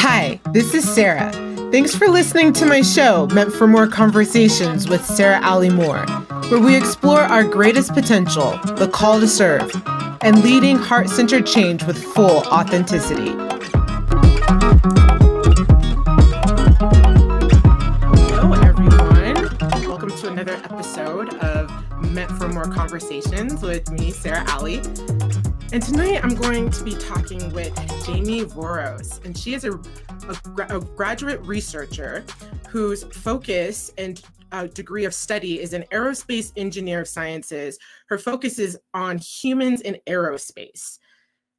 Hi, this is Sarah. Thanks for listening to my show, Meant for More Conversations with Sarah Ali Moore, where we explore our greatest potential, the call to serve, and leading heart-centered change with full authenticity. Hello, everyone. Welcome to another episode of Meant for More Conversations with me, Sarah Ali. And tonight I'm going to be talking with Jamie Voros, and she is a graduate researcher whose focus and degree of study is in aerospace engineer of sciences. Her focus is on humans in aerospace.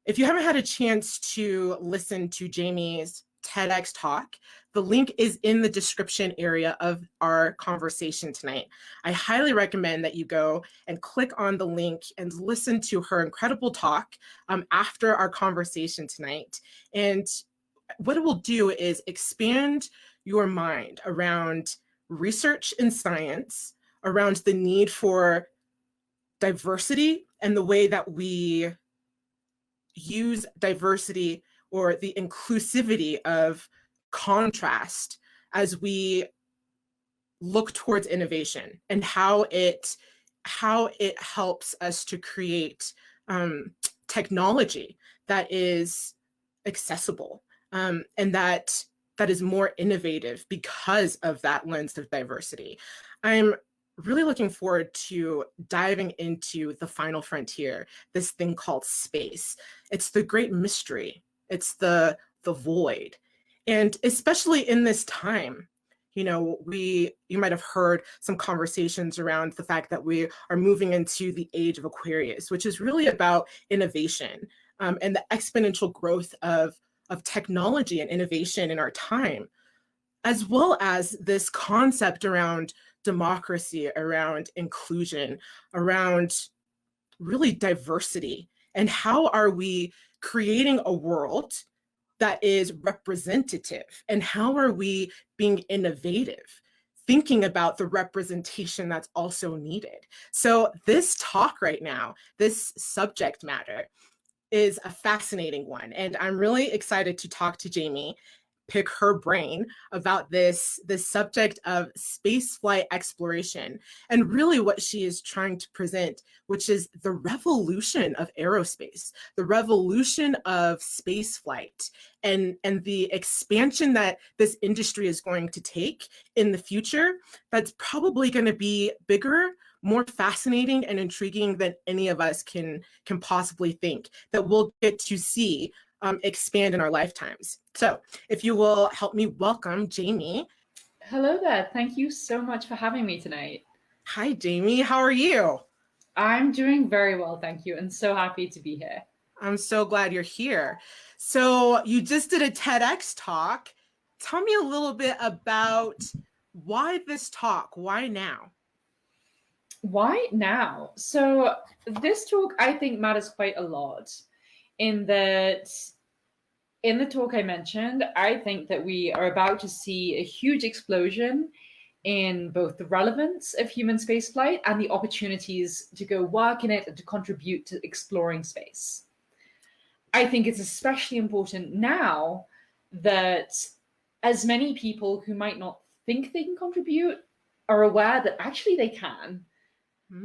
If you haven't had a chance to listen to Jamie's TEDx talk, the link is in the description area of our conversation tonight. I highly recommend that you go and click on the link and listen to her incredible talk after our conversation tonight. And what it will do is expand your mind around research in science, around the need for diversity and the way that we use diversity or the inclusivity of contrast as we look towards innovation and how it helps us to create technology that is accessible and that is more innovative because of that lens of diversity. I'm really looking forward to diving into the final frontier, this thing called space. It's the great mystery. It's the void. And especially in this time, you know, you might have heard some conversations around the fact that we are moving into the age of Aquarius, which is really about innovation and the exponential growth of technology and innovation in our time, as well as this concept around democracy, around inclusion, around really diversity. And how are we creating a world that is representative? And how are we being innovative, thinking about the representation that's also needed? So this talk right now, this subject matter, is a fascinating one. And I'm really excited to talk to Jamie, pick her brain about this subject of spaceflight exploration and really what she is trying to present, which is the revolution of aerospace, the revolution of spaceflight, and the expansion that this industry is going to take in the future. That's probably going to be bigger, more fascinating and intriguing than any of us can possibly think, that we'll get to see expand in our lifetimes. So if you will help me welcome Jamie. Hello there. Thank you so much for having me tonight. Hi, Jamie. How are you? I'm doing very well, thank you, and so happy to be here. I'm so glad you're here. So you just did a TEDx talk. Tell me a little bit about why this talk? Why now? Why now? So this talk, I think, matters quite a lot in that in the talk I mentioned, I think that we are about to see a huge explosion in both the relevance of human spaceflight and the opportunities to go work in it and to contribute to exploring space. I think it's especially important now that as many people who might not think they can contribute are aware that actually they can.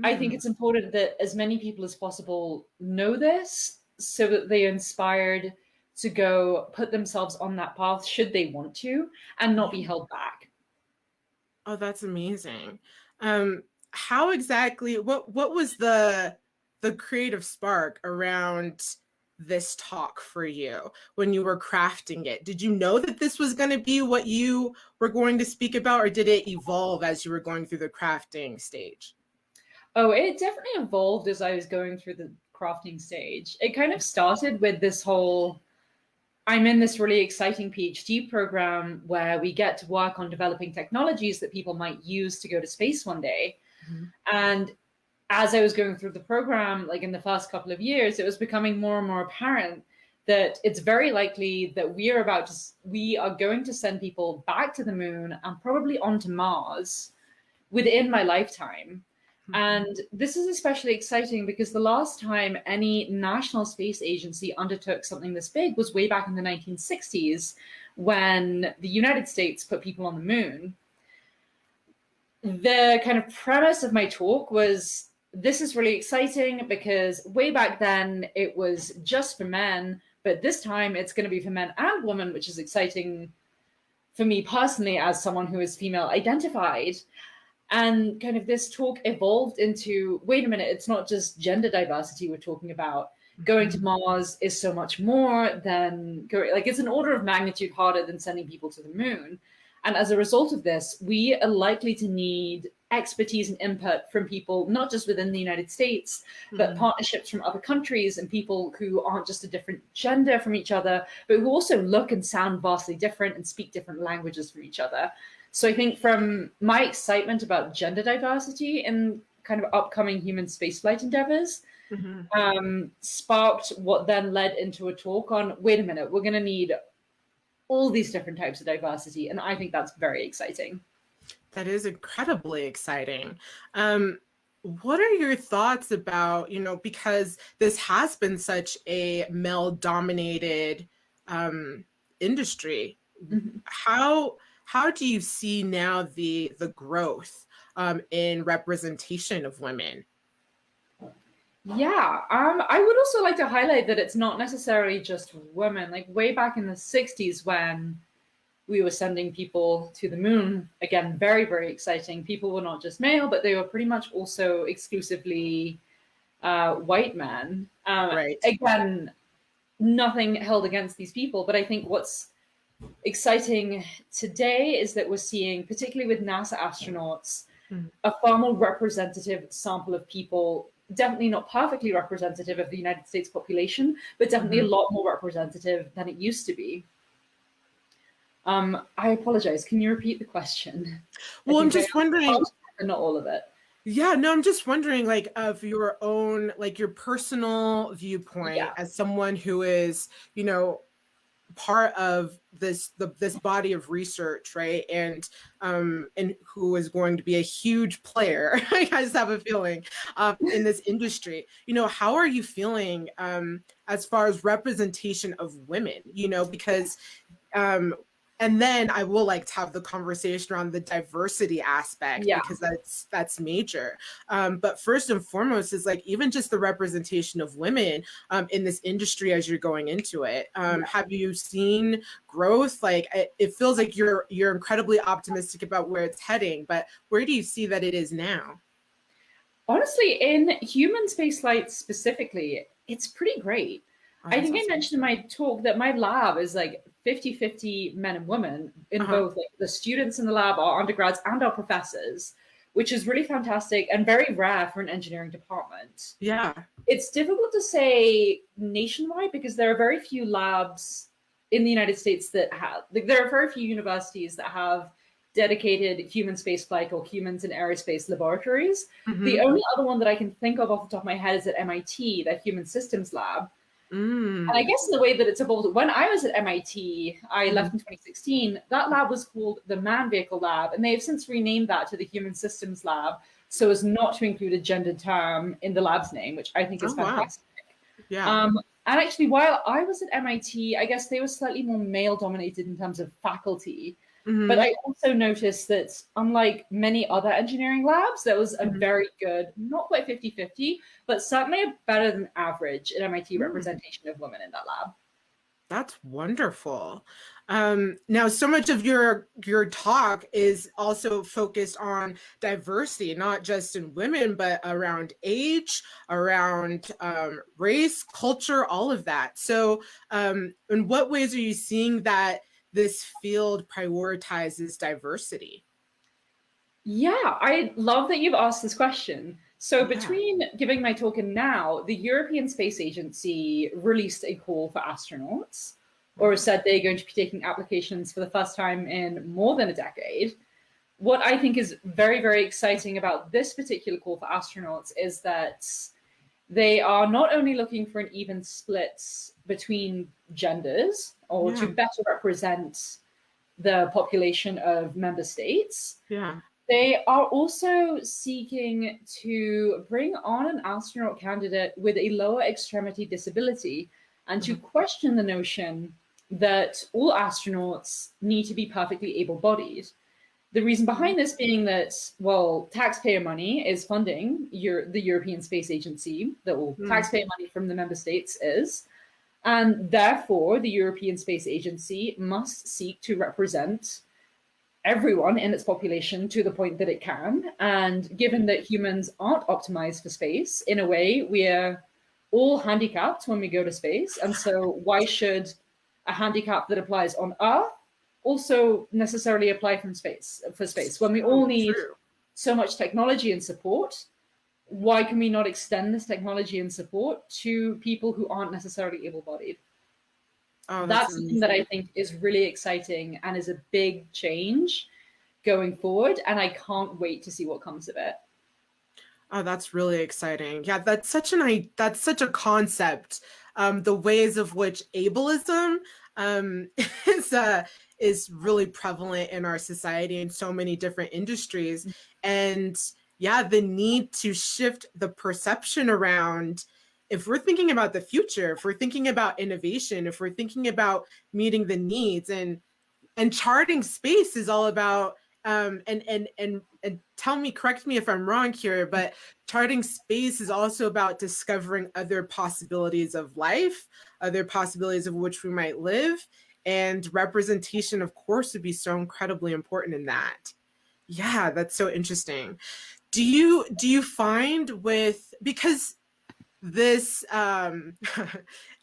I think it's important that as many people as possible know this so that they are inspired to go put themselves on that path should they want to and not be held back. Oh, that's amazing. How exactly, what was the creative spark around this talk for you when you were crafting it? Did you know that this was going to be what you were going to speak about, or did it evolve as you were going through the crafting stage? Oh, it definitely evolved as I was going through the crafting stage. It kind of started with this whole, I'm in this really exciting PhD program where we get to work on developing technologies that people might use to go to space one day. Mm-hmm. And as I was going through the program, like in the first couple of years, it was becoming more and more apparent that it's very likely that we are going to send people back to the moon and probably onto Mars within my lifetime. And this is especially exciting because the last time any national space agency undertook something this big was way back in the 1960s when the United States put people on the moon. The kind of premise of my talk was this is really exciting because way back then it was just for men, but this time it's going to be for men and women, which is exciting for me personally as someone who is female identified. And kind of this talk evolved into, wait a minute, it's not just gender diversity we're talking about. Going to Mars is so much more than going, like, it's an order of magnitude harder than sending people to the moon. And as a result of this, we are likely to need expertise and input from people, not just within the United States, but partnerships from other countries and people who aren't just a different gender from each other, but who also look and sound vastly different and speak different languages from each other. So I think from my excitement about gender diversity in kind of upcoming human spaceflight endeavors, sparked what then led into a talk on, wait a minute, we're going to need all these different types of diversity. And I think that's very exciting. That is incredibly exciting. What are your thoughts about, because this has been such a male-dominated industry, how do you see now the growth in representation of women? Yeah, I would also like to highlight that it's not necessarily just women. Like way back in the 60s when we were sending people to the moon, again, very, very exciting. People were not just male, but they were pretty much also exclusively white men. Right. Again, nothing held against these people, but I think what's exciting today is that we're seeing, particularly with NASA astronauts, a far more representative sample of people, definitely not perfectly representative of the United States population, but definitely a lot more representative than it used to be. I apologize. Can you repeat the question? Well, I'm just wondering. Not all of it. Yeah, no, I'm just wondering, like, of your own, like, your personal viewpoint as someone who is, part of this body of research, right? And who is going to be a huge player, I just have a feeling, in this industry. How are you feeling as far as representation of women? Because and then I will like to have the conversation around the diversity aspect, because that's major. But first and foremost is like even just the representation of women in this industry as you're going into it. Have you seen growth? Like it feels like you're incredibly optimistic about where it's heading, but where do you see that it is now? Honestly, in human spaceflight specifically, it's pretty great. I think I mentioned in my talk that my lab is like 50-50 men and women in both like, the students in the lab, our undergrads and our professors, which is really fantastic and very rare for an engineering department. Yeah. It's difficult to say nationwide because there are very few labs in the United States that have, like, there are very few universities that have dedicated human spaceflight or humans in aerospace laboratories. The only other one that I can think of off the top of my head is at MIT, the Human Systems Lab. And I guess the way that it's evolved, when I was at MIT, I left in 2016, that lab was called the Man Vehicle Lab, and they have since renamed that to the Human Systems Lab so as not to include a gendered term in the lab's name, which I think is fantastic. Wow. Yeah. And actually, while I was at MIT, I guess they were slightly more male-dominated in terms of faculty. But I also noticed that unlike many other engineering labs, there was a very good, not quite 50-50, but certainly a better than average at MIT representation of women in that lab. That's wonderful. Now, so much of your talk is also focused on diversity, not just in women, but around age, around race, culture, all of that. So in what ways are you seeing that this field prioritizes diversity? Yeah, I love that you've asked this question. So between giving my talk and now, the European Space Agency released a call for astronauts, or said they're going to be taking applications for the first time in more than a decade. What I think is very, very exciting about this particular call for astronauts is that they are not only looking for an even split between genders or to better represent the population of member states. Yeah. They are also seeking to bring on an astronaut candidate with a lower extremity disability and to question the notion that all astronauts need to be perfectly able-bodied. The reason behind this being that, well, taxpayer money is funding the European Space Agency, taxpayer money from the member states is, and therefore the European Space Agency must seek to represent everyone in its population to the point that it can. And given that humans aren't optimized for space, in a way, we're all handicapped when we go to space. And so why should a handicap that applies on Earth also necessarily apply for space? When we all need so much technology and support, why can we not extend this technology and support to people who aren't necessarily able-bodied? That's something that I think is really exciting and is a big change going forward. And I can't wait to see what comes of it. Oh, that's really exciting. Yeah, that's such a concept. The ways of which ableism is really prevalent in our society in so many different industries. And yeah, the need to shift the perception around, if we're thinking about the future, if we're thinking about innovation, if we're thinking about meeting the needs, and charting space is all about, and correct me if I'm wrong here, but charting space is also about discovering other possibilities of life, other possibilities of which we might live, and representation, of course, would be so incredibly important in that. Yeah, that's so interesting. Do you find because this,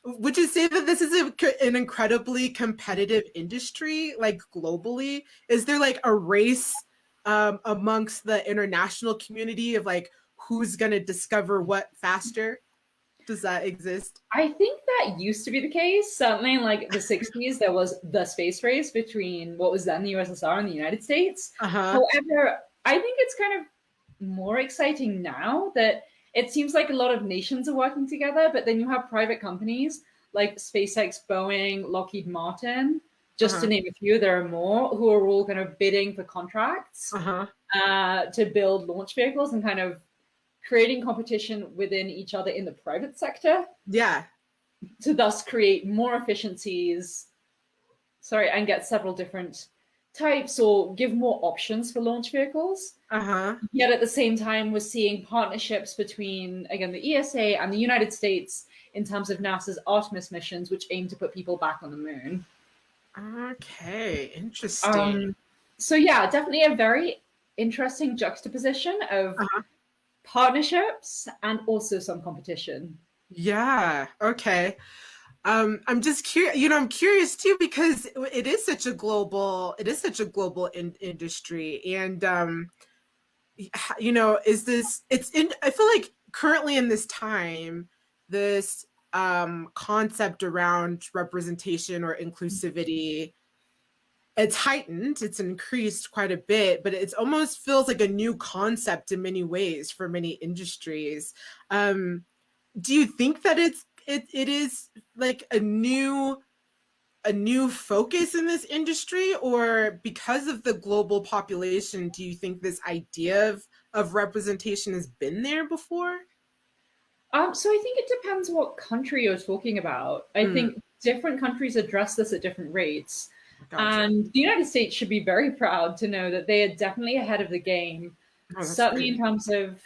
would you say that this is an incredibly competitive industry, like globally? Is there like a race amongst the international community of like who's going to discover what faster? Does that exist? I think that used to be the case. Certainly in like the 60s, there was the space race between what was then the USSR and the United States. However, I think it's kind of more exciting now that it seems like a lot of nations are working together, but then you have private companies like SpaceX, Boeing, Lockheed Martin, just to name a few. There are more who are all kind of bidding for contracts to build launch vehicles and kind of creating competition within each other in the private sector. Yeah. To thus create more efficiencies, and get several different types or give more options for launch vehicles. Yet at the same time, we're seeing partnerships between, again, the ESA and the United States in terms of NASA's Artemis missions, which aim to put people back on the moon. Okay, interesting. So yeah, definitely a very interesting juxtaposition of partnerships and also some competition. Yeah, okay. I'm just curious, I'm curious too, because it is such a global industry. And, I feel like currently in this time, this concept around representation or inclusivity, it's heightened, it's increased quite a bit, but it almost feels like a new concept in many ways for many industries. Do you think that it is like a new focus in this industry, or because of the global population, do you think this idea of representation has been there before? So I think it depends what country you're talking about. I think different countries address this at different rates. Gotcha. And the United States should be very proud to know that they are definitely ahead of the game. Certainly in terms of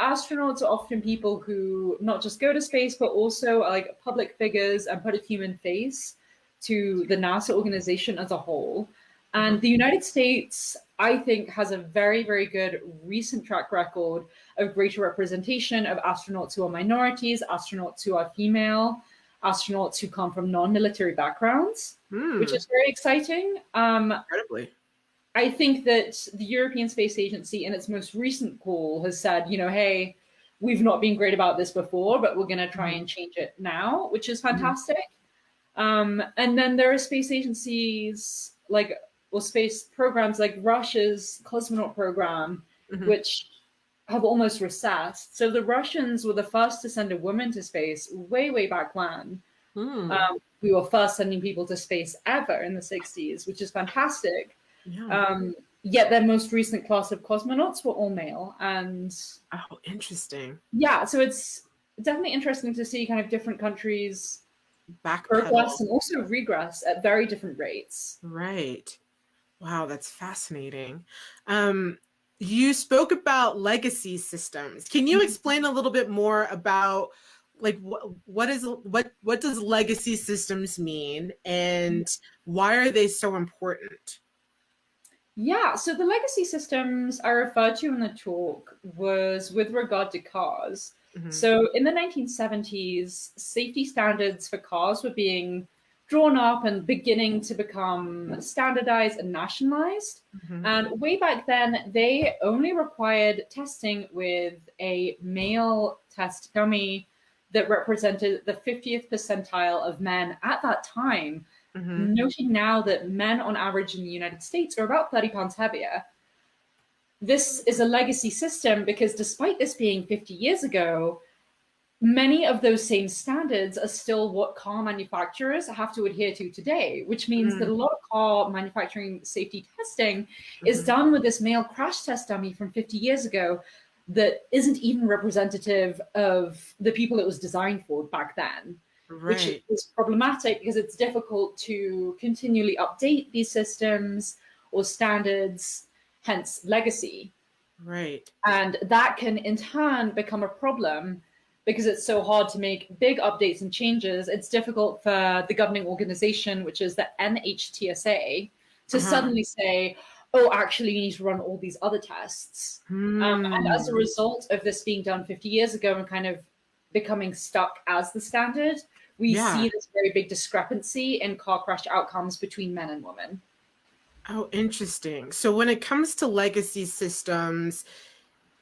astronauts are often people who not just go to space, but also are like public figures and put a human face to the NASA organization as a whole. And the United States, I think, has a very, very good recent track record of greater representation of astronauts who are minorities, astronauts who are female, astronauts who come from non-military backgrounds, which is very exciting. Incredibly. I think that the European Space Agency in its most recent call has said, hey, we've not been great about this before, but we're going to try and change it now, which is fantastic. And then there are space agencies or space programs like Russia's cosmonaut program, which have almost recessed. So the Russians were the first to send a woman to space way, way back when. We were first sending people to space ever in the 60s, which is fantastic. Yet their most recent class of cosmonauts were all male. And Oh, interesting. yeah, so it's definitely interesting to see kind of different countries progress Backpedal. and also regress at very different rates. Right. Wow, that's fascinating. You spoke about legacy systems. Can you explain a little bit more about like what does legacy systems mean and why are they so important? Yeah, so the legacy systems I referred to in the talk was with regard to cars. Hmm. So in the 1970s, safety standards for cars were being drawn up and beginning to become standardized and nationalized. Hmm. And way back then, they only required testing with a male test dummy that represented the 50th percentile of men at that time, Hmm. noting now that men on average in the United States are about 30 pounds heavier. This is a legacy system because despite this being 50 years ago, many of those same standards are still what car manufacturers have to adhere to today, which means that a lot of car manufacturing safety testing is Hmm. done with this male crash test dummy from 50 years ago that isn't even representative of the people it was designed for back then, which Right. is problematic because it's difficult to continually update these systems or standards, hence legacy. Right. And that can in turn become a problem because it's so hard to make big updates and changes. It's difficult for the governing organization, which is the NHTSA, to Uh-huh. suddenly say, oh, actually, you need to run all these other tests. And as a Hmm. result of this being done 50 years ago and kind of becoming stuck as the standard, we Yeah. see this very big discrepancy in car crash outcomes between men and women. Oh, interesting. So when it comes to legacy systems,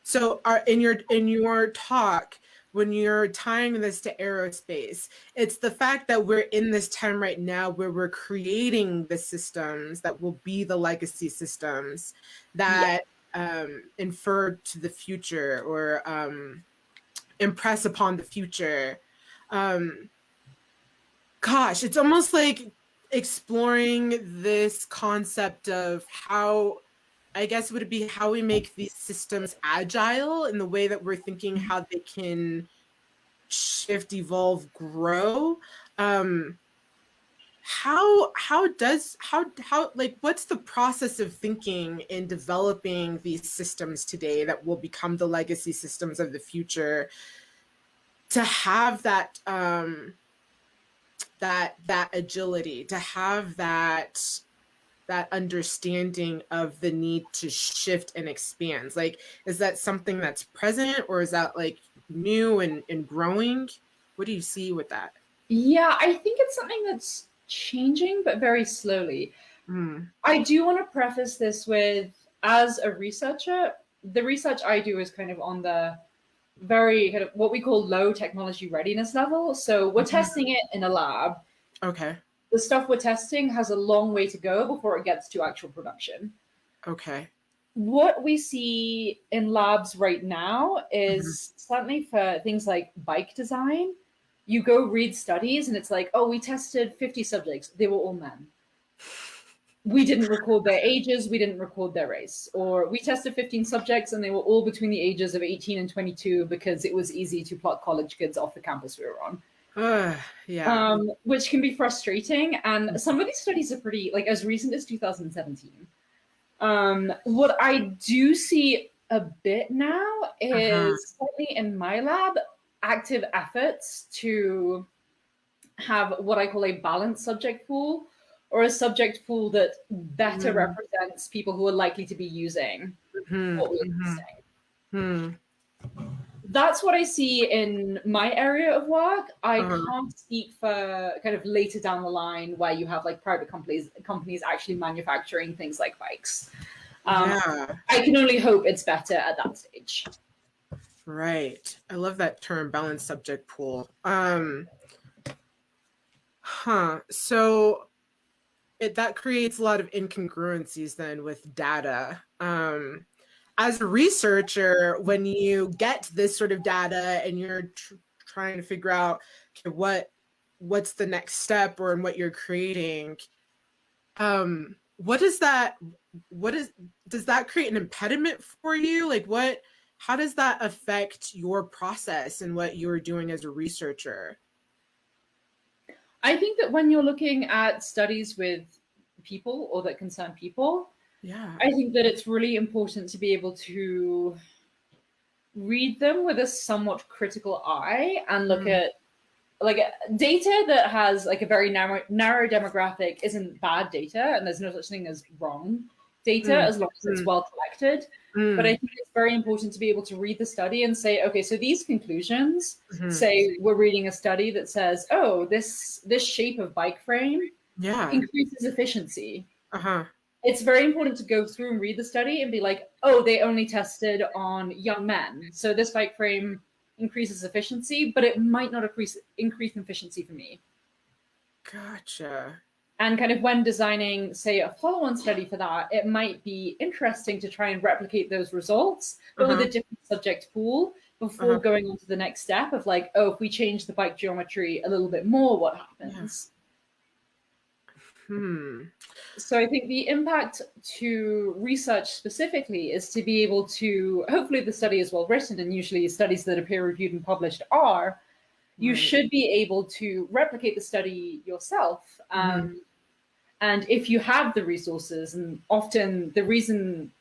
so are in your talk, when you're tying this to aerospace, it's the fact that we're in this time right now where we're creating the systems that will be the legacy systems Yeah. that infer to the future or impress upon the future. Um, Gosh, it's almost like exploring this concept of how, I guess, would it be how we make these systems agile in the way that we're thinking how they can shift, evolve, grow. Um, how like what's the process of thinking in developing these systems today that will become the legacy systems of the future to have that agility, to have that understanding of the need to shift and expand? Like, is that something that's present or is that like new and growing? What do you see with that? Yeah, I think it's something that's changing, but very slowly. Mm, I do want to preface this with, as a researcher, the research I do is kind of on the very kind of what we call low technology readiness level. So we're mhm. testing it in a lab. Okay. The stuff we're testing has a long way to go before it gets to actual production. Okay. What we see in labs right now Mhm. is certainly for things like bike design. You go read studies and it's like, oh, we tested 50 subjects. They were all men. We didn't record their ages, we didn't record their race. Or we tested 15 subjects and they were all between the ages of 18 and 22 because it was easy to pluck college kids off the campus we were on. Yeah. Which can be frustrating. And some of these studies are pretty, like, as recent as 2017. What I do see a bit now Uh-huh. is, certainly in my lab, active efforts to have what I call a balanced subject pool, or a subject pool that better Mm, represents people who are likely to be using mhm, what we're mhm, testing. hmm. That's what I see in my area of work. I Uh-huh. can't speak for kind of later down the line where you have like private companies actually manufacturing things like bikes. Um, Yeah. I can only hope it's better at that stage. Right. I love that term, balanced subject pool. So that creates a lot of incongruencies then with data. As a researcher, when you get this sort of data and you're trying to figure out, okay, what's the next step or in what you're creating, um, what is that? Does that create an impediment for you? Like how does that affect your process and what you're doing as a researcher? I think that when you're looking at studies with people or that concern people, Yeah. I think that it's really important to be able to read them with a somewhat critical eye and look at like data that has like a very narrow demographic isn't bad data, and there's no such thing as wrong data as long as it's well collected. But I think it's very important to be able to read the study and say, okay, so these conclusions say we're reading a study that says, oh, this shape of bike frame increases efficiency. It's very important to go through and read the study and be like, oh, they only tested on young men, so this bike frame increases efficiency, but it might not increase efficiency for me. Gotcha. And kind of when designing, say, a follow-on study for that, it might be interesting to try and replicate those results, but with a different subject pool before going on to the next step of like, oh, if we change the bike geometry a little bit more, what happens? So I think the impact to research specifically is to be able to, hopefully the study is well written, and usually studies that are peer-reviewed and published are, you should be able to replicate the study yourself. And if you have the resources, and often the reason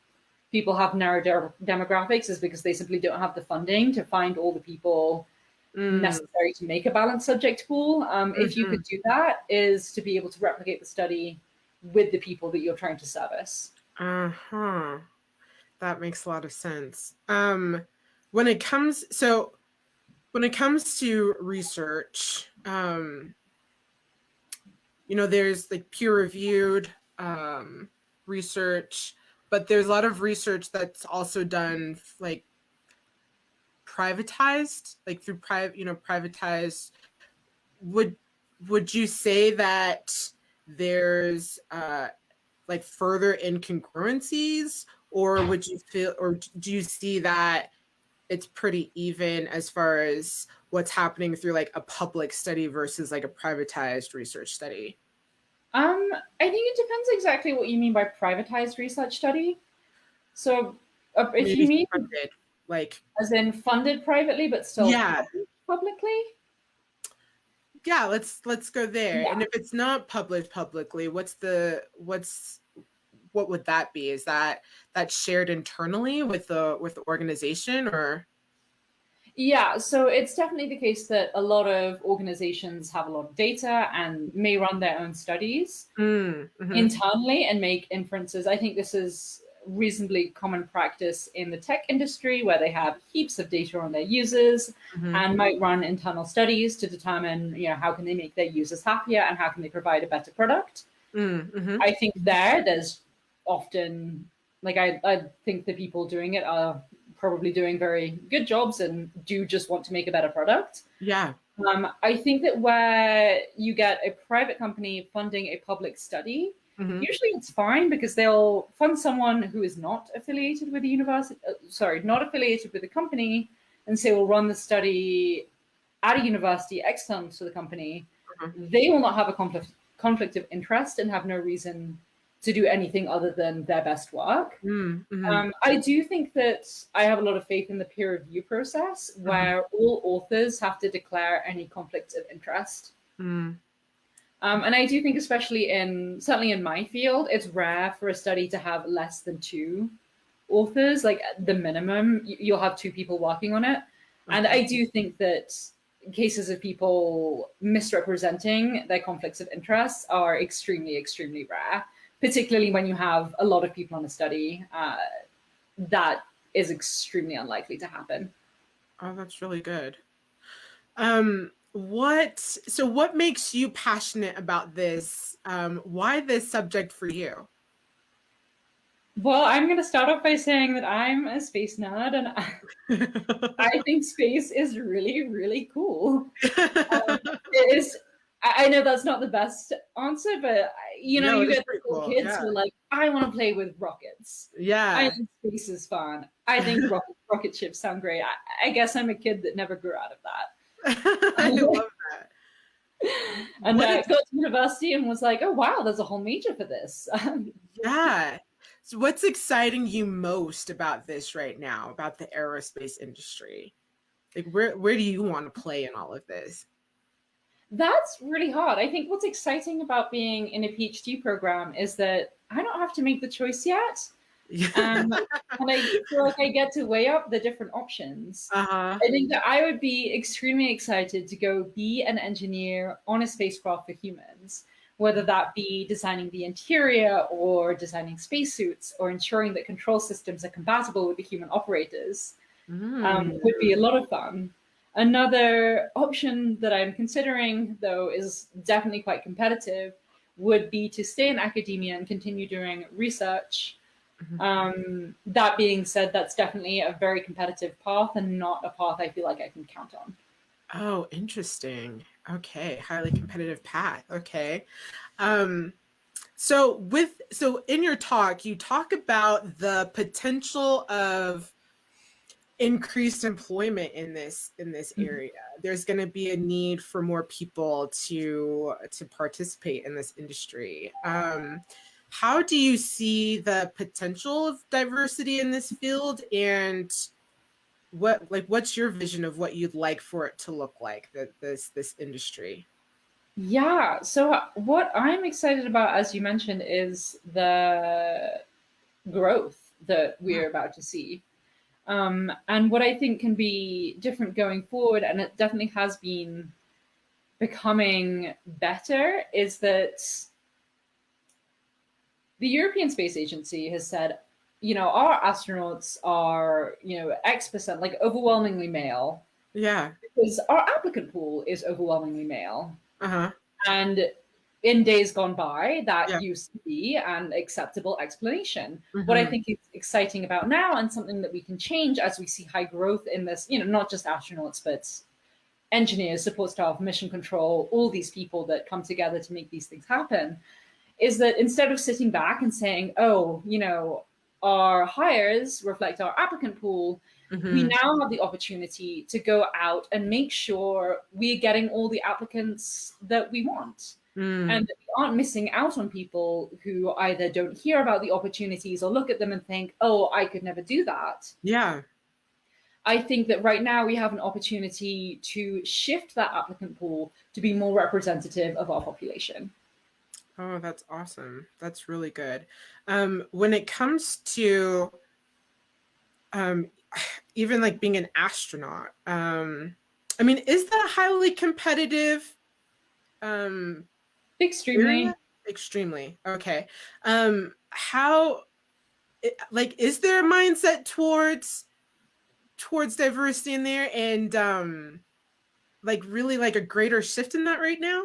people have narrow demographics is because they simply don't have the funding to find all the people necessary to make a balanced subject pool. If you could do that, is to be able to replicate the study with the people that you're trying to service. That makes a lot of sense. When it comes to research, there's like peer-reviewed research, but there's a lot of research that's also done like privatized, like through privatized. Would you say that there's like further incongruencies, or do you see that it's pretty even as far as what's happening through like a public study versus like a privatized research study? I think it depends exactly what you mean by privatized research study. So if you mean funded, like as in funded privately but still publicly? Yeah, let's go there. And if it's not published publicly, what would that be? Is that shared internally with the organization, or? Yeah, so it's definitely the case that a lot of organizations have a lot of data and may run their own studies internally and make inferences. I think this is reasonably common practice in the tech industry, where they have heaps of data on their users and might run internal studies to determine, how can they make their users happier and how can they provide a better product. I think there's often, like, I think the people doing it are probably doing very good jobs and do just want to make a better product. I think that where you get a private company funding a public study, usually it's fine because they'll fund someone who is not affiliated with the university, not affiliated with the company, and say we'll run the study at a university external to the company. They will not have a conflict of interest and have no reason to do anything other than their best work. I do think that I have a lot of faith in the peer review process, where all authors have to declare any conflicts of interest. And I do think, especially certainly in my field, it's rare for a study to have less than 2 authors. Like the minimum, you'll have 2 people working on it. And I do think that cases of people misrepresenting their conflicts of interest are extremely, extremely rare, particularly when you have a lot of people on a study. That is extremely unlikely to happen. Oh, that's really good. What makes you passionate about this? Why this subject for you? Well, I'm going to start off by saying that I'm a space nerd, and I think space is really, really cool. It is. I know that's not the best answer, but you get cool kids who are like, I want to play with rockets. I think space is fun. I think rocket ships sound great. I guess I'm a kid that never grew out of that. I love that. And I got to university and was like, oh wow, there's a whole major for this. Yeah. So what's exciting you most about this right now, about the aerospace industry? Like where do you want to play in all of this? That's really hard. I think what's exciting about being in a PhD program is that I don't have to make the choice yet. Um, and I feel like I get to weigh up the different options. Uh-huh. I think that I would be extremely excited to go be an engineer on a spacecraft for humans, whether that be designing the interior or designing spacesuits or ensuring that control systems are compatible with the human operators. Mm. Would be a lot of fun. Another option that I'm considering, though, is definitely quite competitive, would be to stay in academia and continue doing research. That being said, that's definitely a very competitive path and not a path I feel like I can count on. Oh, interesting. Okay, highly competitive path. Okay. Um, so in your talk, you talk about the potential of increased employment in this area. There's going to be a need for more people to participate in this industry. How do you see the potential of diversity in this field, and what's your vision of what you'd like for it to look like, this industry? Yeah, so what I'm excited about, as you mentioned, is the growth that we're about to see. And what I think can be different going forward, and it definitely has been becoming better, is that the European Space Agency has said, our astronauts are, X%, like overwhelmingly male, Yeah. because our applicant pool is overwhelmingly male. Uh-huh. And in days gone by, that Yeah. used to be an acceptable explanation. What I Mm-hmm. think is exciting about now, and something that we can change as we see high growth in this, not just astronauts, but engineers, support staff, mission control, all these people that come together to make these things happen, is that instead of sitting back and saying, oh, our hires reflect our applicant pool, we Mm-hmm. now have the opportunity to go out and make sure we're getting all the applicants that we want. Mm. And that we aren't missing out on people who either don't hear about the opportunities or look at them and think, oh, I could never do that. Yeah. I think that right now we have an opportunity to shift that applicant pool to be more representative of our population. Oh, that's awesome. That's really good. When it comes to um, even like being an astronaut, I mean, is that a highly competitive um, area? Extremely. Extremely. Okay. How, like, is there a mindset towards diversity in there, and like really like a greater shift in that right now?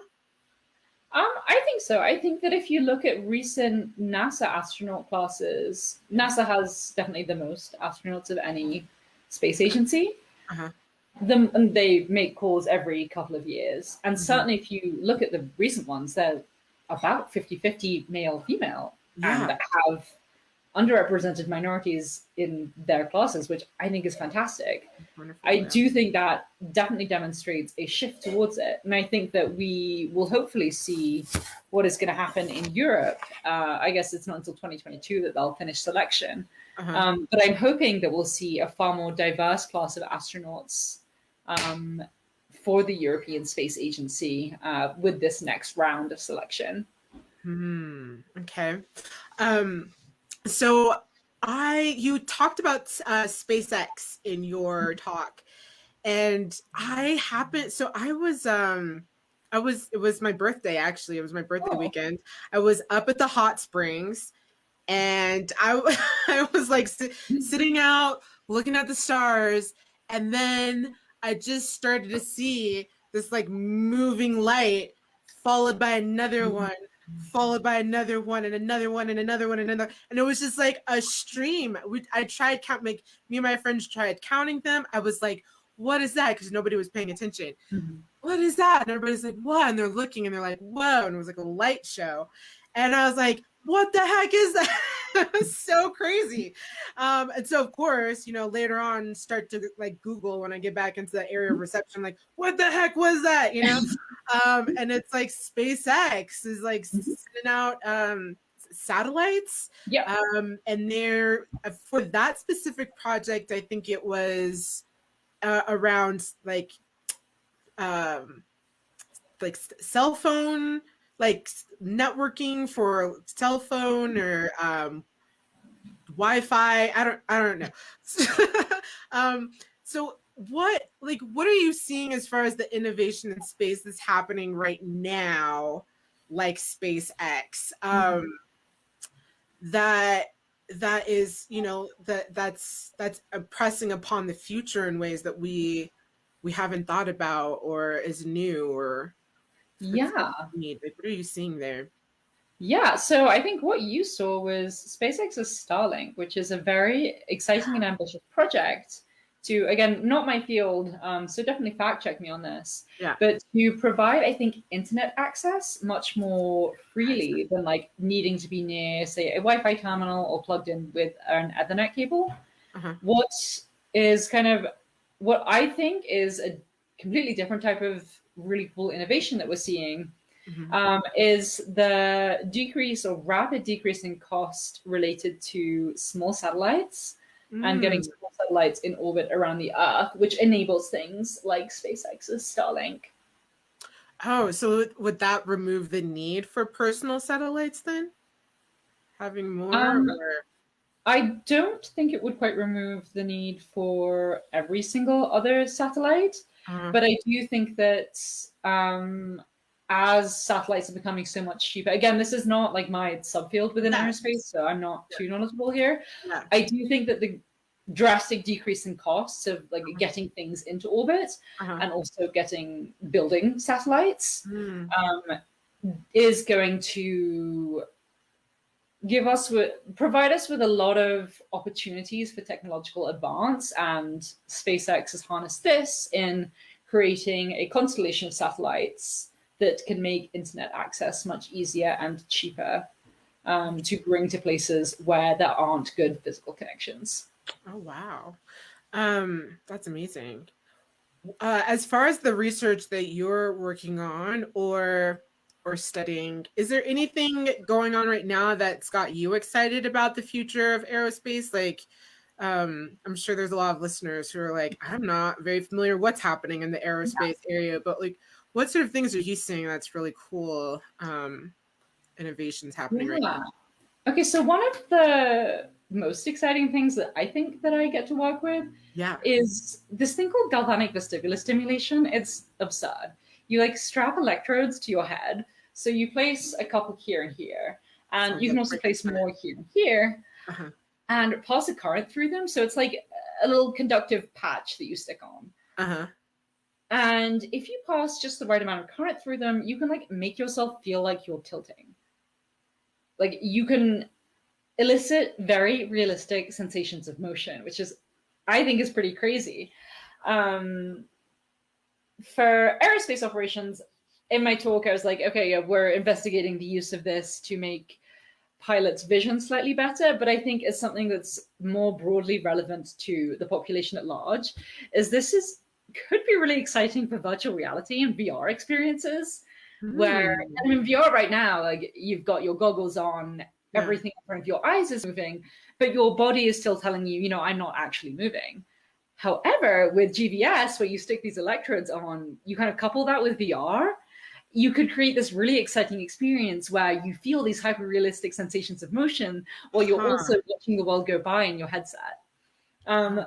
I think so. I think that if you look at recent NASA astronaut classes, NASA has definitely the most astronauts of any space agency. Uh-huh. And they make calls every couple of years. And Mhm. certainly if you look at the recent ones, they're about 50-50 male female and Yeah. have underrepresented minorities in their classes, which I think is fantastic. I Wonderful. Yeah. do think that definitely demonstrates a shift towards it. And I think that we will hopefully see what is going to happen in Europe. I guess it's not until 2022 that they'll finish selection. Uh-huh. But I'm hoping that we'll see a far more diverse class of astronauts for the European Space Agency with this next round of selection. Okay. So you talked about SpaceX in your talk, and it was my birthday, actually. It was my birthday Oh, weekend. I was up at the hot springs, and I was like sitting out looking at the stars, and then I just started to see this like moving light, followed by another one, followed by another one, and another one, and another one, and another, and it was just like a stream. I tried count, like me and my friends tried counting them. I was like, what is that? Because nobody was paying attention. What is that? And everybody's like, what? And they're looking and they're like, whoa. And it was like a light show. And I was like, what the heck is that? It was so crazy. And so of course, later on start to like Google when I get back into the area of reception, like, what the heck was that? And it's like SpaceX is like sending out satellites. Yeah. And there, for that specific project, I think it was around um, cell phone, like networking for cell phone or Wi-Fi. I don't know. So what are you seeing as far as the innovation in space that's happening right now, like SpaceX? That is, that's pressing upon the future in ways that we haven't thought about, or is new, or Yeah. need. Like, what are you seeing there? Yeah, so I think what you saw was SpaceX's Starlink, which is a very exciting and ambitious project to, again, not my field, so definitely fact check me on this, Yeah. but to provide, I think, internet access much more freely than like needing to be near, say, a Wi-Fi terminal or plugged in with an Ethernet cable. What is kind of what I think is a completely different type of really cool innovation that we're seeing is the decrease or rapid decrease in cost related to small satellites and getting small satellites in orbit around the Earth, which enables things like SpaceX's Starlink. Oh, so would that remove the need for personal satellites then? Having more, or I don't think it would quite remove the need for every single other satellite, but I do think that as satellites are becoming so much cheaper, again, this is not like my subfield within aerospace, so I'm not too knowledgeable here. Yeah. I do think that the drastic decrease in costs of like getting things into orbit and also building satellites is going to provide us with a lot of opportunities for technological advance, and SpaceX has harnessed this in creating a constellation of satellites that can make internet access much easier and cheaper to bring to places where there aren't good physical connections. Oh, wow. That's amazing. As far as the research that you're working on or studying, is there anything going on right now that's got you excited about the future of aerospace? Like, I'm sure there's a lot of listeners who are like, I'm not very familiar what's happening in the aerospace area, but like, what sort of things are you seeing that's really cool innovations happening right now? Okay, so one of the most exciting things that I think that I get to work with is this thing called galvanic vestibular stimulation. It's absurd. You like strap electrodes to your head. So you place a couple here and here, and you can also place more here and here, and pass a current through them. So it's like a little conductive patch that you stick on. And if you pass just the right amount of current through them, you can like make yourself feel like you're tilting. Like you can elicit very realistic sensations of motion, which is, I think, is pretty crazy. For aerospace operations, in my talk, I was like, okay, yeah, we're investigating the use of this to make pilots' vision slightly better, but I think it's something that's more broadly relevant to the population at large, could be really exciting for virtual reality and VR experiences. Where I mean, VR right now, like you've got your goggles on, everything in front of your eyes is moving, but your body is still telling you, I'm not actually moving. However, with GVS, where you stick these electrodes on, you kind of couple that with VR, you could create this really exciting experience where you feel these hyper-realistic sensations of motion while you're also watching the world go by in your headset.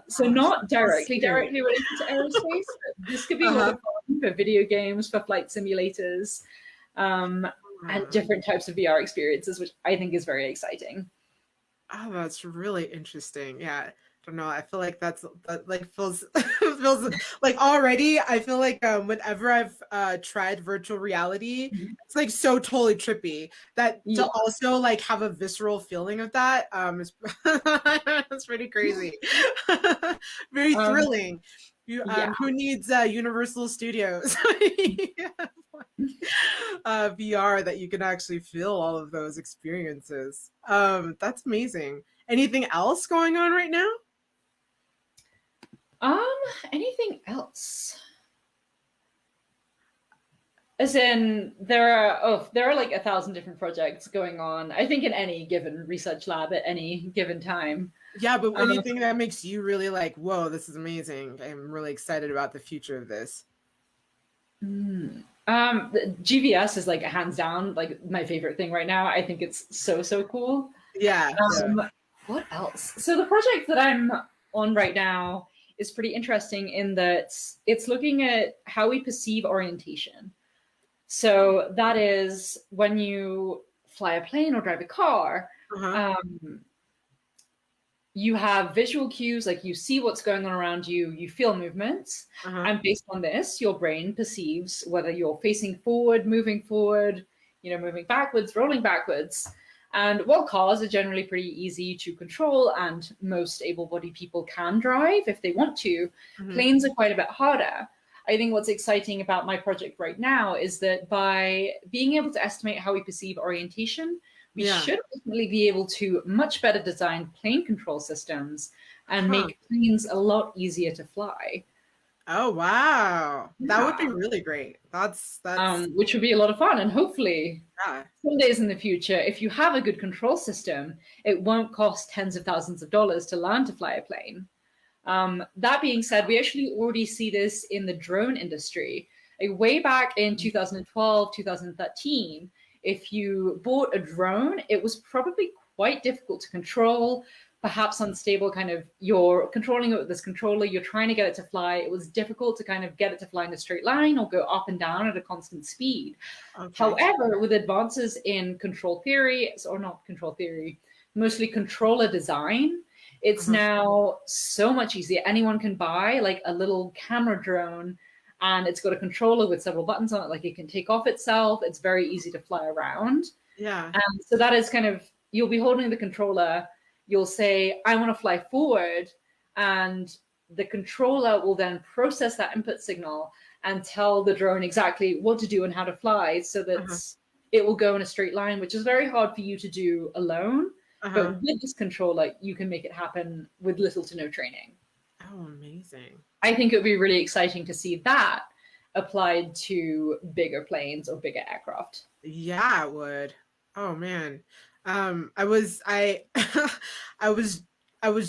So not directly related to aerospace, but this could be a lot of fun for video games, for flight simulators, and different types of VR experiences, which I think is very exciting. Oh, that's really interesting. Yeah. I don't know. I feel like that like feels like already. I feel like whenever I've tried virtual reality, it's like so totally trippy that to also like have a visceral feeling of that is it's pretty crazy. Very thrilling. Who needs Universal Studios VR that you can actually feel all of those experiences? That's amazing. Anything else going on right now? Anything else? As in, there are like 1,000 different projects going on, I think, in any given research lab at any given time. Yeah, but anything that makes you really like, whoa, this is amazing. I'm really excited about the future of this. GVS is like hands down like my favorite thing right now. I think it's so cool. Yeah. What else? So the project that I'm on right now is pretty interesting in that it's looking at how we perceive orientation. So that is when you fly a plane or drive a car, you have visual cues, like you see what's going on around you, you feel movements, and based on this, your brain perceives whether you're facing forward, moving, moving backwards, rolling backwards. And while cars are generally pretty easy to control and most able-bodied people can drive if they want to, planes are quite a bit harder. I think what's exciting about my project right now is that by being able to estimate how we perceive orientation, we should ultimately be able to much better design plane control systems and make planes a lot easier to fly. Oh, wow. That would be really great. That's which would be a lot of fun. And hopefully some days in the future, if you have a good control system, it won't cost tens of thousands of dollars to learn to fly a plane. That being said, we actually already see this in the drone industry. Like way back in 2012, 2013, if you bought a drone, it was probably quite difficult to control, perhaps unstable, kind of you're controlling it with this controller, you're trying to get it to fly. It was difficult to kind of get it to fly in a straight line or go up and down at a constant speed. However, with advances in control theory, or not control theory, mostly controller design, it's now so much easier. Anyone can buy like a little camera drone and it's got a controller with several buttons on it, like it can take off itself. It's very easy to fly around. Yeah. And so that is kind of, you'll be holding the controller, you'll say, I want to fly forward, and the controller will then process that input signal and tell the drone exactly what to do and how to fly so that it will go in a straight line, which is very hard for you to do alone. But with this controller, you can make it happen with little to no training. Oh, amazing. I think it would be really exciting to see that applied to bigger planes or bigger aircraft. Yeah, it would. Oh man. I was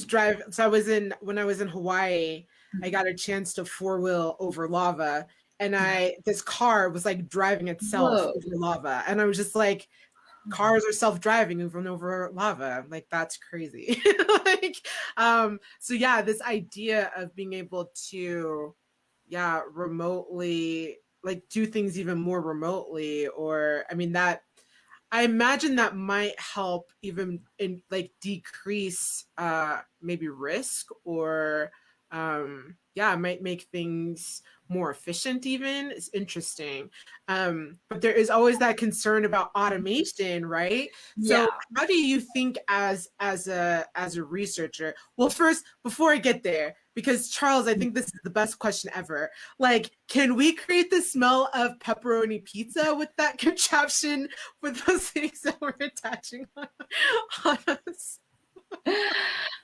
driving, so when I was in Hawaii, I got a chance to four-wheel over lava, and this car was like driving itself over lava, and I was just like, cars are self-driving over lava, like that's crazy. Like so yeah, this idea of being able to remotely like do things even more remotely, or I mean that I imagine that might help even in like decrease maybe risk, or it might make things more efficient even. It's interesting. But there is always that concern about automation, right? So how do you think as a researcher? Well, first, before I get there, because Charles, I think this is the best question ever. Like, can we create the smell of pepperoni pizza with that contraption with those things that we're attaching on us?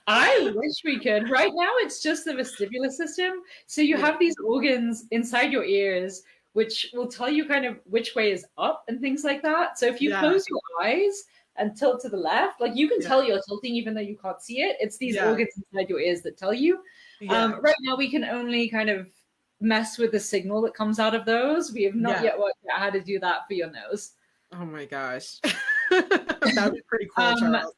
I wish we could. Right now, it's just the vestibular system. So you have these organs inside your ears, which will tell you kind of which way is up and things like that. So if you close your eyes and tilt to the left, like you can tell you're tilting even though you can't see it. It's these organs inside your ears that tell you. Right now, we can only kind of mess with the signal that comes out of those. We have not yet worked out how to do that for your nose. Oh my gosh. That would be pretty cool, Charles.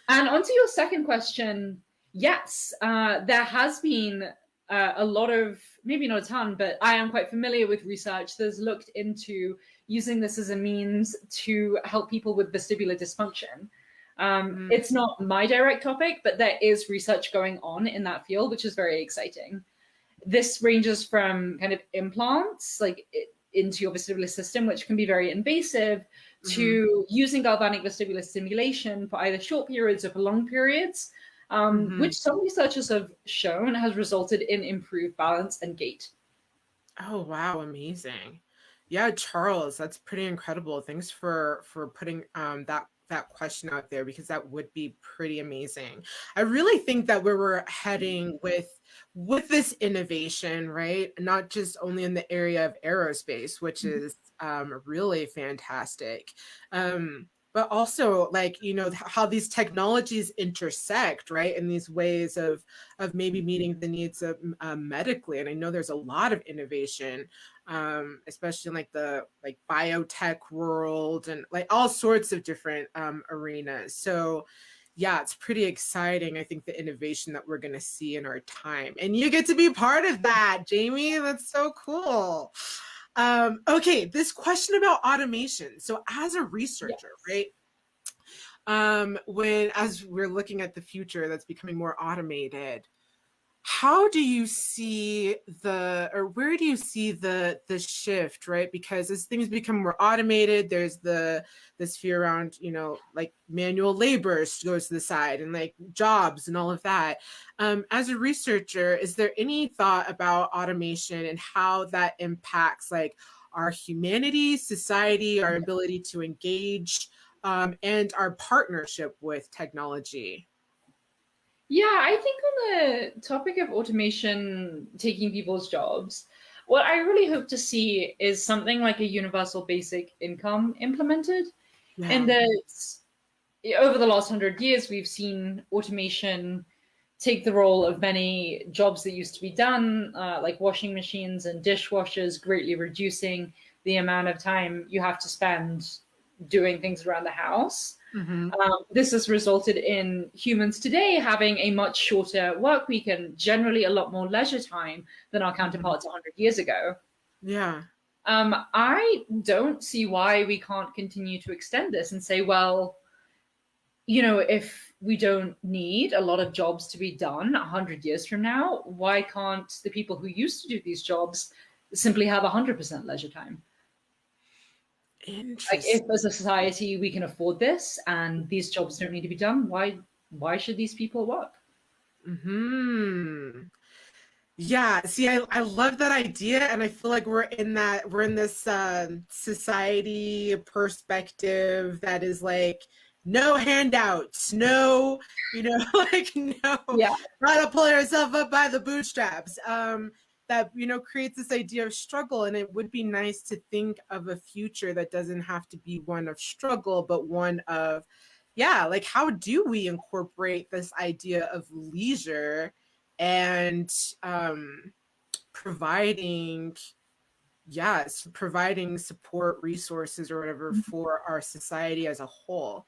And onto your second question, yes, there has been a lot of, maybe not a ton, but I am quite familiar with research that's looked into using this as a means to help people with vestibular dysfunction. It's not my direct topic, but there is research going on in that field, which is very exciting. This ranges from kind of implants, like into your vestibular system, which can be very invasive, to using galvanic vestibular stimulation for either short periods or for long periods, which some researchers have shown has resulted in improved balance and gait. Oh, wow. Amazing. Yeah, Charles, that's pretty incredible. Thanks for putting that that question out there, because that would be pretty amazing. I really think that where we're heading with this innovation, right? Not just only in the area of aerospace, which is really fantastic. But also, like, you know, how these technologies intersect, right, in these ways of maybe meeting the needs of medically. And I know there's a lot of innovation, especially in like the biotech world and like all sorts of different arenas. So yeah, it's pretty exciting. I think the innovation that we're going to see in our time, and you get to be part of that, Jamie. That's so cool. Okay, this question about automation. So as a researcher, Yes. right? As we're looking at the future that's becoming more automated, how do you see where do you see the shift, right? Because as things become more automated, there's this fear around, you know, like manual labor goes to the side, and like jobs and all of that. As a researcher, is there any thought about automation and how that impacts like our humanity, society, our ability to engage, and our partnership with technology? Yeah, I think on the topic of automation taking people's jobs, what I really hope to see is something like a universal basic income implemented. Yeah. And that over the last 100 years, we've seen automation take the role of many jobs that used to be done, like washing machines and dishwashers, greatly reducing the amount of time you have to spend doing things around the house. Mm-hmm. This has resulted in humans today having a much shorter work week and generally a lot more leisure time than our counterparts 100 years ago. Yeah. I don't see why we can't continue to extend this and say, well, you know, if we don't need a lot of jobs to be done 100 years from now, why can't the people who used to do these jobs simply have 100% leisure time? Like, if Interesting. as a society we can afford this and these jobs don't need to be done, why should these people work? Hmm. Yeah. See, I love that idea, and I feel like we're in this society perspective that is like no handouts, no, you know, like no, Yeah. try to pull yourself up by the bootstraps. That, you know, creates this idea of struggle, and it would be nice to think of a future that doesn't have to be one of struggle, but one of, yeah, like how do we incorporate this idea of leisure and providing, yes, providing support resources or whatever for our society as a whole.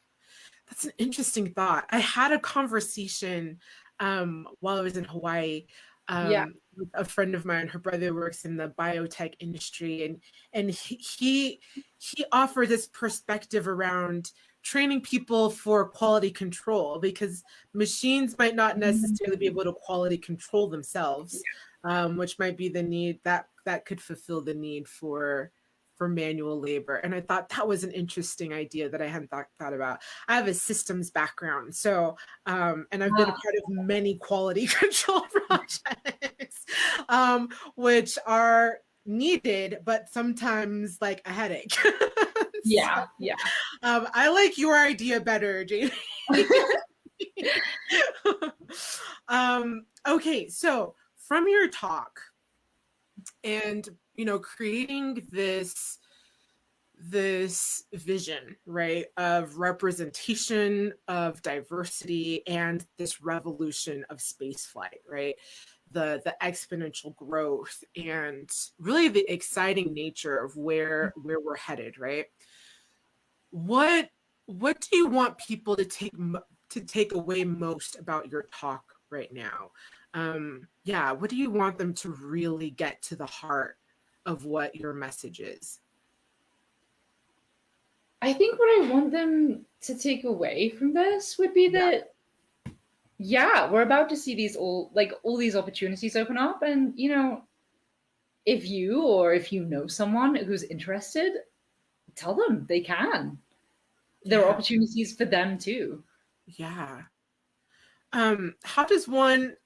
That's an interesting thought. I had a conversation while I was in Hawaii, Yeah. with a friend of mine. Her brother works in the biotech industry, and he offered this perspective around training people for quality control, because machines might not necessarily be able to quality control themselves, which might be the need that could fulfill the need for manual labor. And I thought that was an interesting idea that I hadn't thought about. I have a systems background, so and I've been a part of many quality control projects, which are needed, but sometimes like a headache. Yeah. So, Yeah. I like your idea better, Jamie. Okay, so from your talk, and you know, creating this vision, right, of representation, of diversity, and this revolution of spaceflight, right, the exponential growth, and really the exciting nature of where we're headed, right? What do you want people to take away most about your talk right now? Yeah, what do you want them to really get to the heart of what your message is? I think what I want them to take away from this would be Yeah. that, yeah, we're about to see all these opportunities open up. And, you know, if you know someone who's interested, tell them they can. There are Yeah. opportunities for them too. Yeah. How does one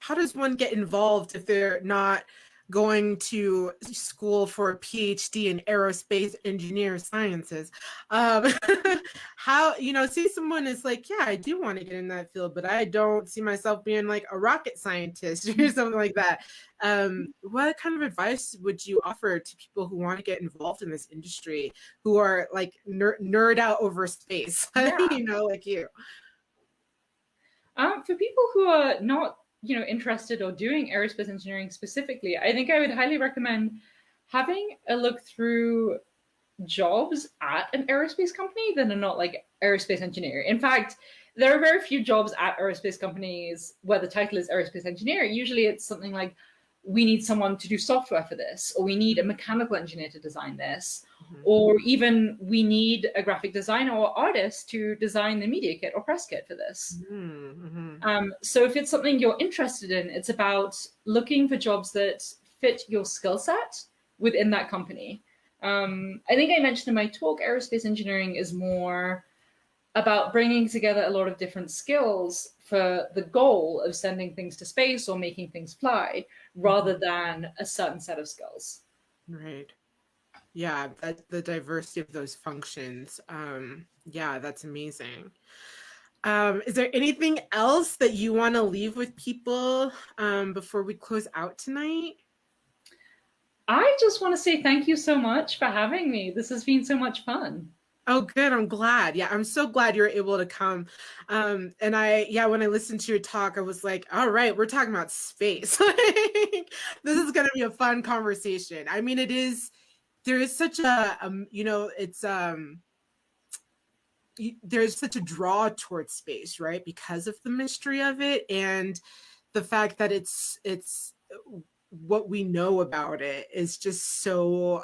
get involved if they're not going to school for a PhD in aerospace engineer sciences. How, see someone is like, yeah, I do want to get in that field, but I don't see myself being like a rocket scientist or something like that. What kind of advice would you offer to people who want to get involved in this industry, who are like nerd out over space, Yeah. like you? For people who are not, interested or doing aerospace engineering specifically, I think I would highly recommend having a look through jobs at an aerospace company that are not like aerospace engineer. In fact, there are very few jobs at aerospace companies where the title is aerospace engineer. Usually it's something like, we need someone to do software for this, or we need a mechanical engineer to design this, or even we need a graphic designer or artist to design the media kit or press kit for this. So if it's something you're interested in, it's about looking for jobs that fit your skill set within that company. I think I mentioned in my talk, aerospace engineering is more about bringing together a lot of different skills for the goal of sending things to space or making things fly, rather than a certain set of skills. Right. Yeah, the diversity of those functions. Yeah, that's amazing. Is there anything else that you want to leave with people before we close out tonight? I just want to say thank you so much for having me. This has been so much fun. Oh, good. I'm glad. Yeah, I'm so glad you're able to come. And when I listened to your talk, I was like, all right, we're talking about space. This is going to be a fun conversation. I mean, there is such a, there's such a draw towards space, right? Because of the mystery of it and the fact that it's what we know about it is just so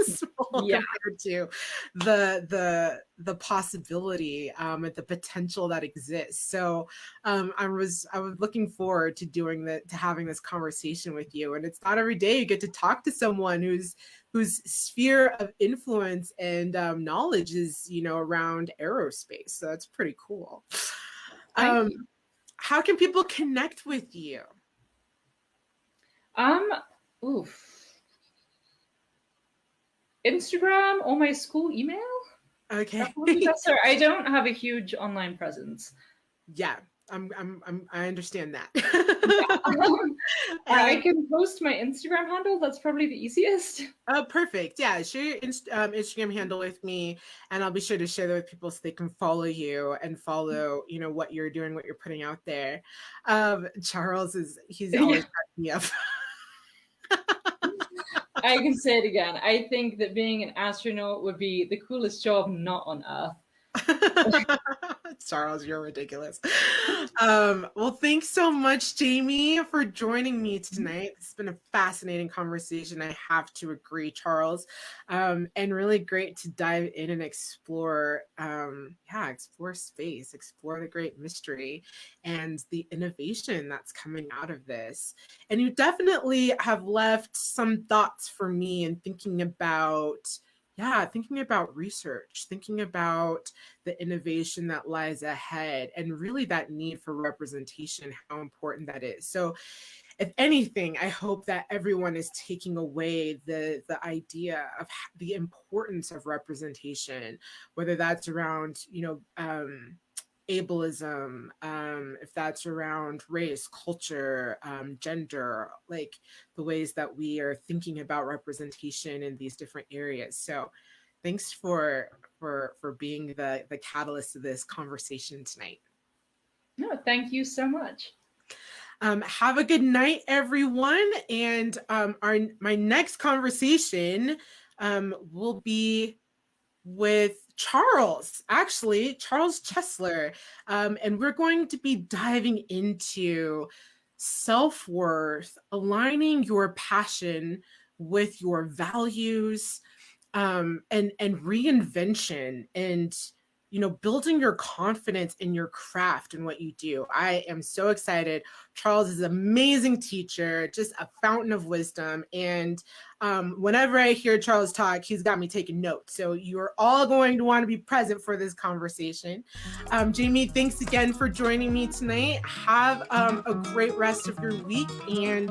small compared to the possibility and the potential that exists. So I was looking forward to having this conversation with you. And it's not every day you get to talk to someone whose sphere of influence and knowledge is around aerospace. So that's pretty cool. How can people connect with you? Instagram or my school email. Okay. I don't have a huge online presence. Yeah, I understand that. I can post my Instagram handle. That's probably the easiest. Oh, perfect. Yeah, share your Instagram handle with me, and I'll be sure to share that with people so they can follow you and follow, what you're doing, what you're putting out there. Charles he's always cracking me up. I can say it again. I think that being an astronaut would be the coolest job not on Earth. Charles, you're ridiculous. Well, thanks so much, Jamie, for joining me tonight. It's been a fascinating conversation. I have to agree, Charles. And really great to dive in and explore space, explore the great mystery and the innovation that's coming out of this. And you definitely have left some thoughts for me in thinking about research, thinking about the innovation that lies ahead, and really that need for representation, how important that is. So if anything, I hope that everyone is taking away the idea of the importance of representation, whether that's around, ableism, if that's around race, culture, gender, like the ways that we are thinking about representation in these different areas. So thanks for being the catalyst of this conversation tonight. No, thank you so much. Have a good night, everyone. And my next conversation will be with Charles Chesler. And we're going to be diving into self-worth, aligning your passion with your values, and reinvention, and building your confidence in your craft and what you do. I am so excited. Charles is an amazing teacher, just a fountain of wisdom. And whenever I hear Charles talk, he's got me taking notes. So you're all going to want to be present for this conversation. Jamie, thanks again for joining me tonight. Have a great rest of your week, and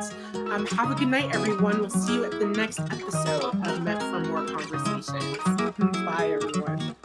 have a good night, everyone. We'll see you at the next episode of Meant for More Conversations. Bye, everyone.